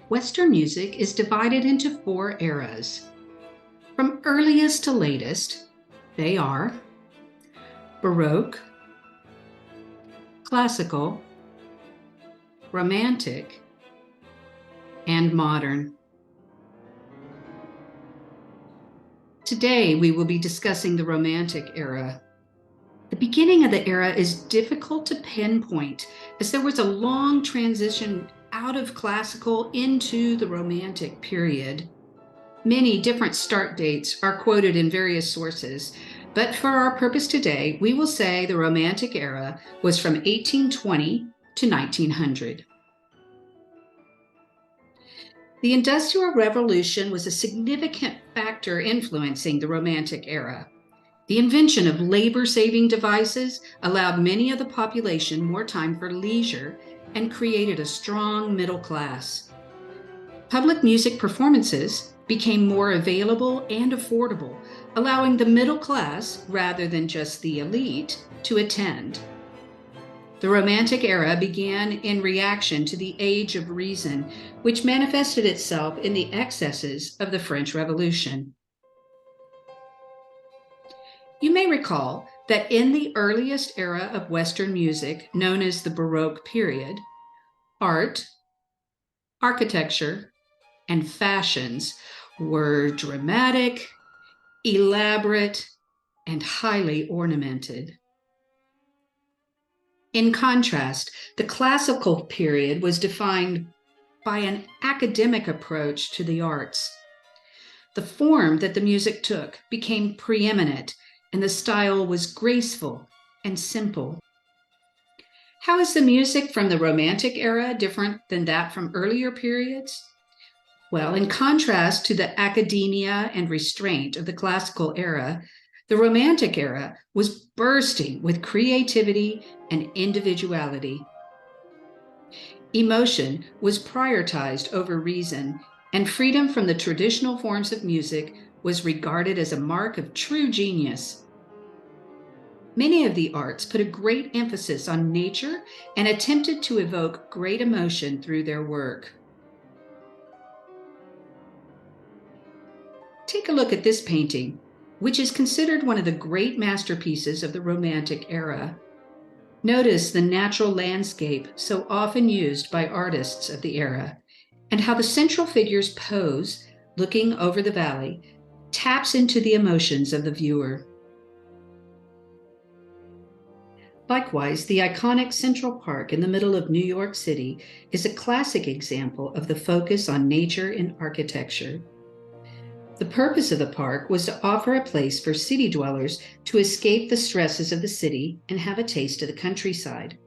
Western music is divided into four eras. From earliest to latest, they are Baroque, Classical, Romantic, and Modern. Today, we will be discussing the Romantic era. The beginning of the era is difficult to pinpoint, as there was a long transition out of classical into the Romantic period. Many different start dates are quoted in various sources, but for our purpose today, we will say the Romantic era was from 1820 to 1900. The Industrial Revolution was a significant factor influencing the Romantic era. The invention of labor-saving devices allowed many of the population more time for leisure and created a strong middle class. Public music performances became more available and affordable, allowing the middle class, rather than just the elite, to attend. The Romantic era began in reaction to the Age of Reason, which manifested itself in the excesses of the French Revolution. You may recall that in the earliest era of Western music, known as the Baroque period, art, architecture, and fashions were dramatic, elaborate, and highly ornamented. In contrast, the classical period was defined by an academic approach to the arts. The form that the music took became preeminent, and the style was graceful and simple. How is the music from the Romantic era different than that from earlier periods? Well, in contrast to the academia and restraint of the classical era, the Romantic era was bursting with creativity and individuality. Emotion was prioritized over reason, and freedom from the traditional forms of music was regarded as a mark of true genius. Many of the arts put a great emphasis on nature and attempted to evoke great emotion through their work. Take a look at this painting, which is considered one of the great masterpieces of the Romantic era. Notice the natural landscape so often used by artists of the era, and how the central figure's pose, looking over the valley, taps into the emotions of the viewer. Likewise, the iconic Central Park in the middle of New York City is a classic example of the focus on nature in architecture. The purpose of the park was to offer a place for city dwellers to escape the stresses of the city and have a taste of the countryside.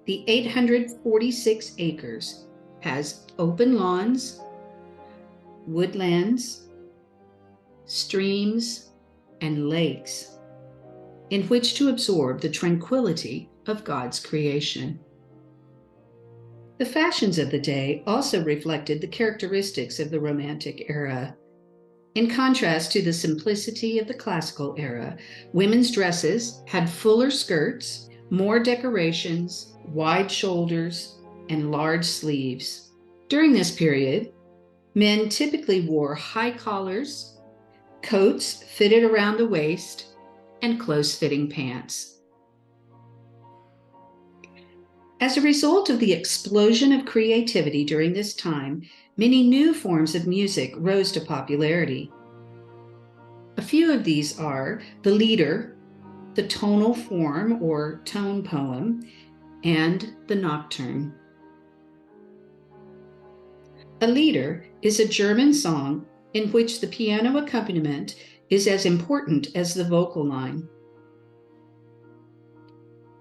The 846 acres has open lawns, woodlands, streams, and lakes in which to absorb the tranquility of God's creation. The fashions of the day also reflected the characteristics of the Romantic era. In contrast to the simplicity of the classical era, women's dresses had fuller skirts, more decorations, wide shoulders, and large sleeves. During this period, men typically wore high collars, coats fitted around the waist, and close-fitting pants. As a result of the explosion of creativity during this time, many new forms of music rose to popularity. A few of these are the lieder, the tonal form or tone poem, and the nocturne. A lieder is a German song in which the piano accompaniment is as important as the vocal line.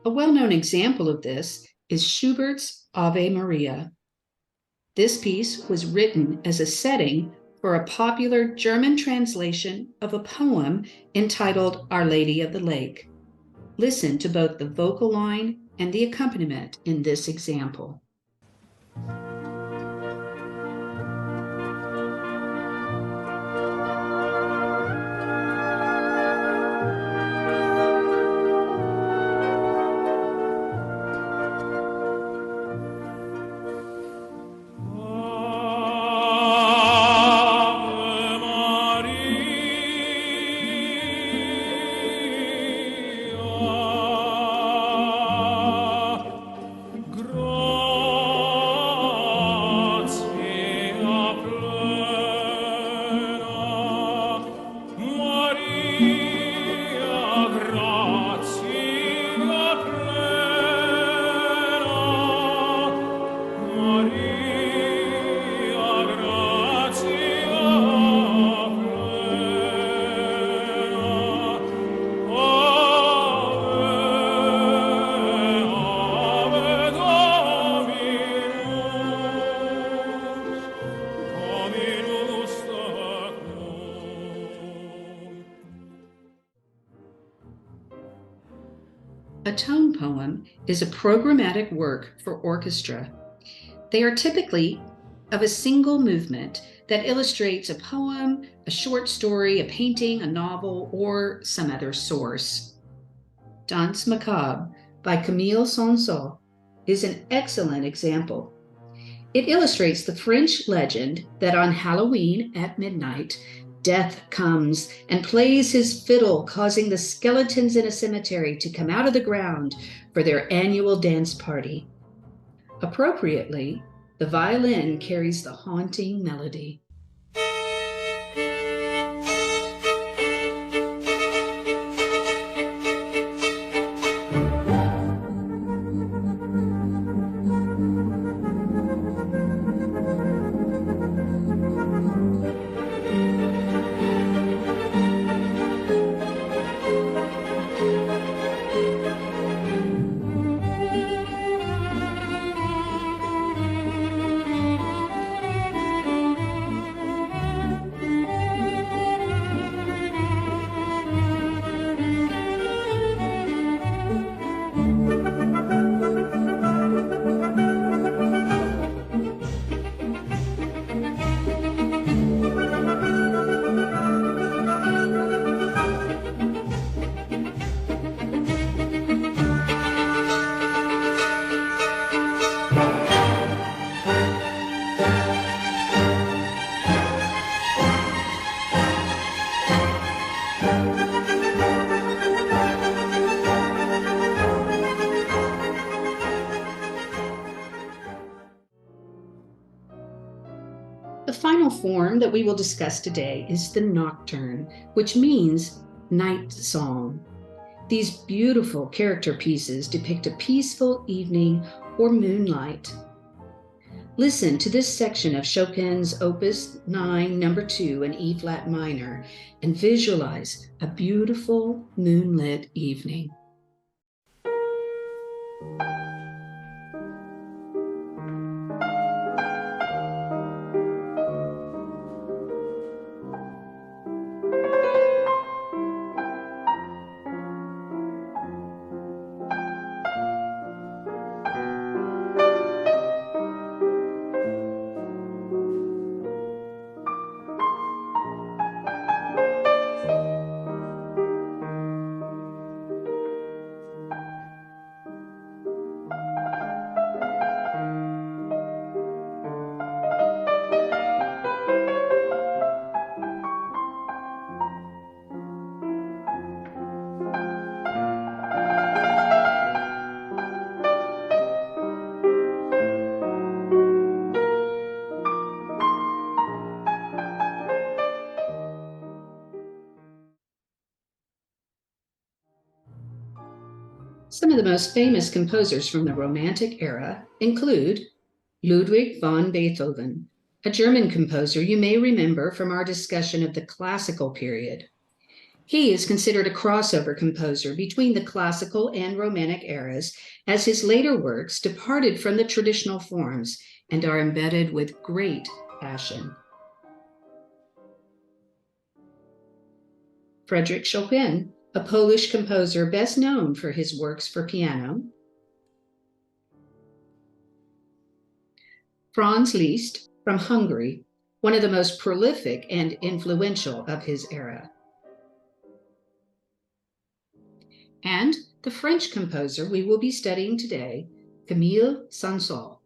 A well-known example of this is Schubert's Ave Maria. This piece was written as a setting for a popular German translation of a poem entitled Our Lady of the Lake. Listen to both the vocal line and the accompaniment in this example. A tone poem is a programmatic work for orchestra. They are typically of a single movement that illustrates a poem, a short story, a painting, a novel, or some other source. Danse Macabre by Camille Saint-Saëns is an excellent example. It illustrates the French legend that on Halloween at midnight, Death comes and plays his fiddle, causing the skeletons in a cemetery to come out of the ground for their annual dance party. Appropriately, the violin carries the haunting melody. The final form that we will discuss today is the nocturne, which means night song. These beautiful character pieces depict a peaceful evening or moonlight. Listen to this section of Chopin's Opus 9, number 2 in E-flat minor, and visualize a beautiful moonlit evening. Some of the most famous composers from the Romantic era include Ludwig van Beethoven, a German composer you may remember from our discussion of the classical period. He is considered a crossover composer between the classical and Romantic eras, as his later works departed from the traditional forms and are embedded with great passion. Frédéric Chopin, a Polish composer best known for his works for piano. Franz Liszt from Hungary, one of the most prolific and influential of his era. And the French composer we will be studying today, Camille Saint-Saëns.